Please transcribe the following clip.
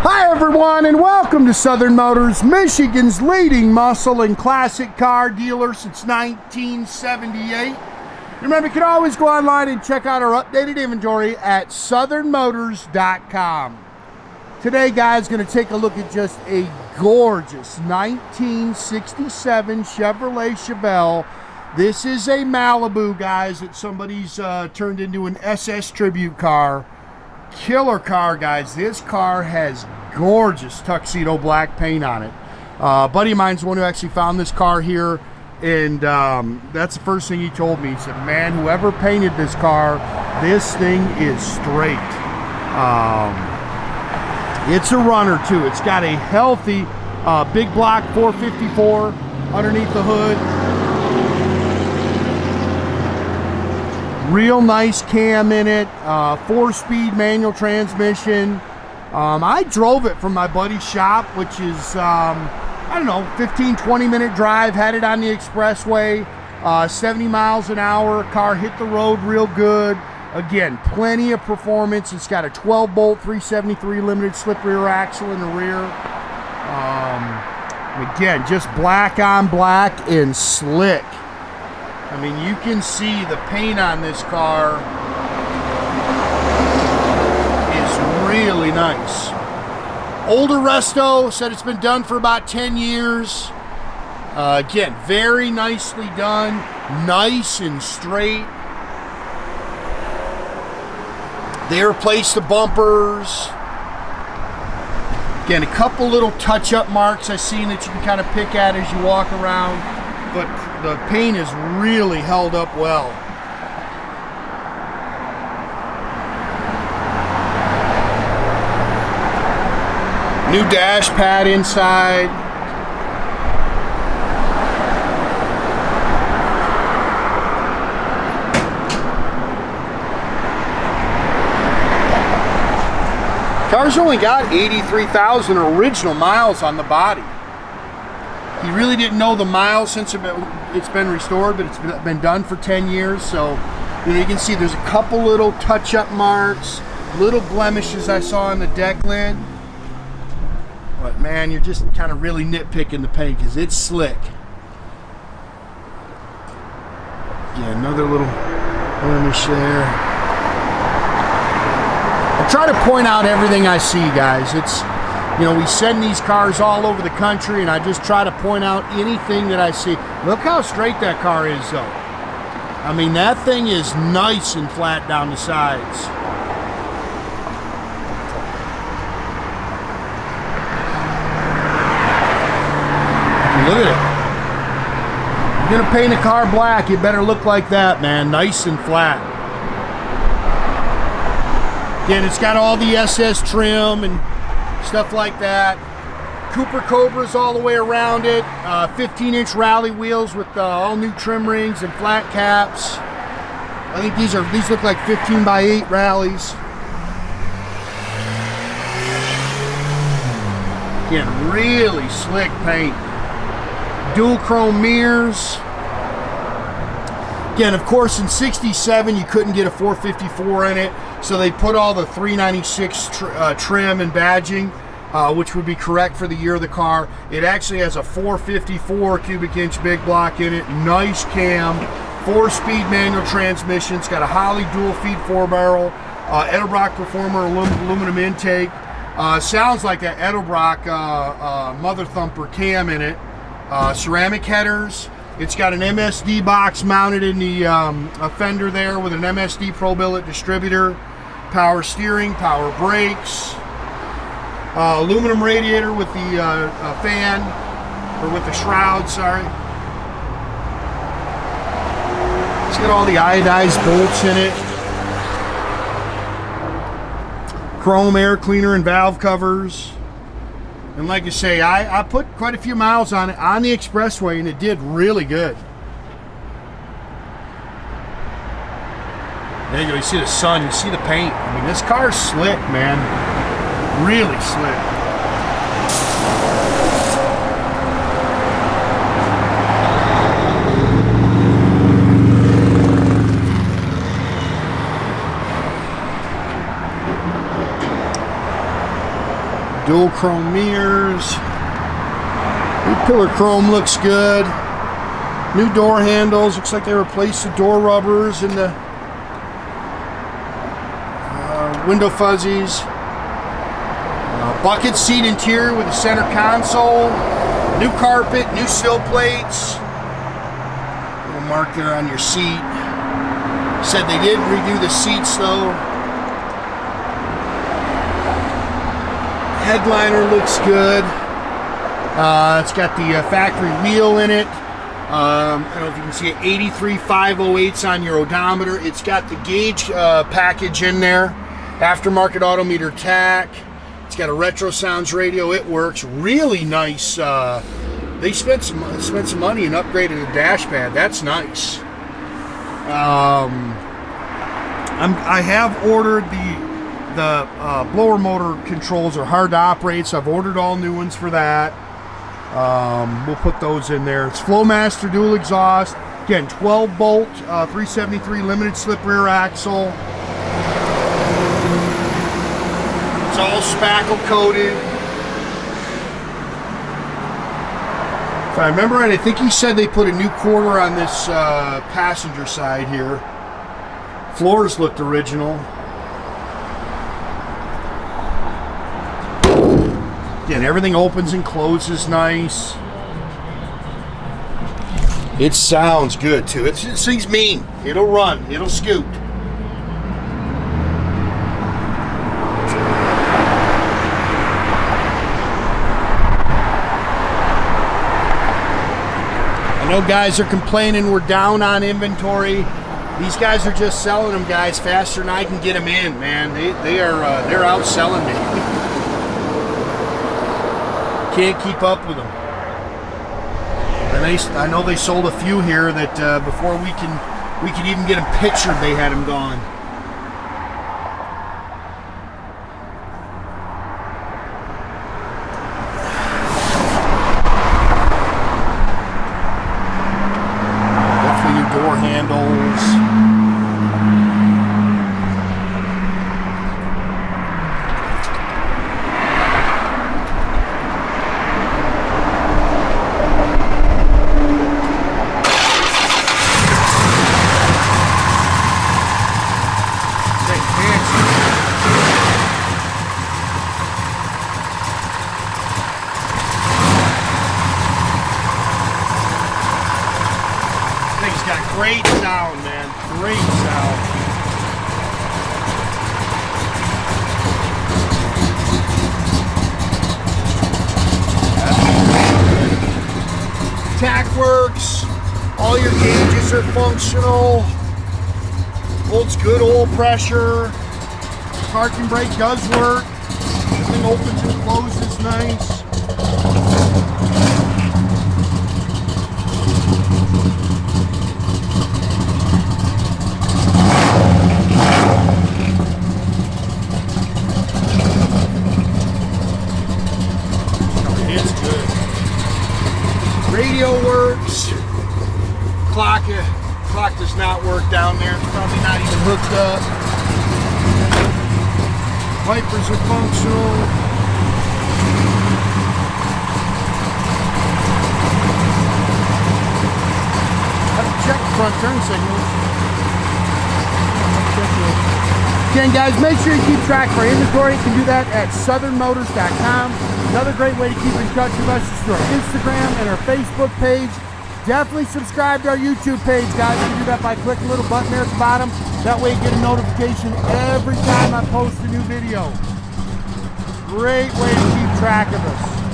Hi everyone, and welcome to Southern Motors, Michigan's leading muscle and classic car dealer since 1978. Remember, you can always go online and check out our updated inventory at southernmotors.com. Today, guys, going to take a look at just a gorgeous 1967 Chevrolet Chevelle. This is a Malibu, guys, that somebody's turned into an SS tribute car. Killer car, guys. This car has gorgeous tuxedo black paint on it. A buddy of mine's the one who actually found this car here, and that's the first thing he told me. He said, man, whoever painted this car, this thing is straight. It's a runner too. It's got a healthy big block 454 underneath the hood. Real nice cam in it, 4-speed manual transmission. I drove it from my buddy's shop, which is, I don't know, 15-20 minute drive, had it on the expressway, 70 miles an hour, car hit the road real good. Again, plenty of performance. It's got a 12-bolt 373 limited slip rear axle in the rear. Again, just black on black and slick. I mean, you can see the paint on this car is really nice. Older resto, said it's been done for about 10 years. Again, very nicely done, nice and straight. They replaced the bumpers. Again, a couple little touch-up marks I've seen that you can kind of pick at as you walk around, but the paint is really held up well. New dash pad inside. Car's only got 83,000 original miles on the body. He really didn't know the miles since it's been restored, but it's been done for 10 years. So you can see there's a couple little touch-up marks, little blemishes I saw on the deck lid. But man, you're just kind of really nitpicking the paint because it's slick. Yeah, another little blemish there. I try to point out everything I see, guys. It's, we send these cars all over the country, and I just try to point out anything that I see. Look how straight that car is, though. I mean, that thing is nice and flat down the sides. Look at it. You're gonna paint a car black, it better look like that, man. Nice and flat. Again, it's got all the SS trim and stuff like that. Cooper Cobras all the way around it. 15-inch Rallly wheels with all new trim rings and flat caps. I think these look like 15x8 Rallys. Again, really slick paint. Dual chrome mirrors. Again, of course, in 67 you couldn't get a 454 in it, so they put all the 396 trim and badging, which would be correct for the year of the car. It actually has a 454 cubic inch big block in it, nice cam, 4-speed manual transmission. It's got a Holley dual feed 4-barrel, Edelbrock Performer aluminum intake. Sounds like an Edelbrock mother thumper cam in it. Ceramic headers. It's got an MSD box mounted in the fender there with an MSD Pro Billet distributor. Power steering, power brakes. Aluminum radiator with the fan, or with the shroud, sorry. It's got all the iodized bolts in it. Chrome air cleaner and valve covers. And like I say, I put quite a few miles on it on the expressway, and it did really good. There you go, you see the sun, you see the paint. I mean, this car's slick, man. Really slick. Dual chrome mirrors. New pillar chrome looks good. New door handles. Looks like they replaced the door rubbers and the window fuzzies. Bucket seat interior with a center console. New carpet, new sill plates. Little mark there on your seat. Said they did redo the seats though. Headliner looks good. It's got the factory wheel in it. I don't know if you can see it. 83508s on your odometer. It's got the gauge package in there. Aftermarket Autometer tack. It's got a retro sounds radio. It works really nice. They spent some money and upgraded the dash pad. That's nice. I have ordered the blower motor controls are hard to operate, so I've ordered all new ones for that. We'll put those in there. It's Flowmaster dual exhaust. Again, 12 bolt, 373 limited slip rear axle. It's all spackle coated. If I remember right, I think he said they put a new quarter on this passenger side here. Floors looked original. Again, everything opens and closes nice. It sounds good too. This thing's mean. It'll run. It'll scoot. I know guys are complaining we're down on inventory. These guys are just selling them, guys, faster than I can get them in, man. They're outselling me. Can't keep up with them. And I know they sold a few here that before we could even get them pictured, they had them gone. Definitely new door handles. Great sound, man. Great sound. Tack works. All your gauges are functional. Holds good oil pressure. Parking brake does work. Everything opens and closes nice. Radio works. Clock does not work down there. It's probably not even hooked up. Wipers are functional. Have to check front turn signals. Again, guys, make sure you keep track of our inventory. You can do that at southernmotors.com. Another great way to keep in touch with us is through our Instagram and our Facebook page. Definitely subscribe to our YouTube page, guys. You can do that by clicking the little button there at the bottom. That way you get a notification every time I post a new video. Great way to keep track of us.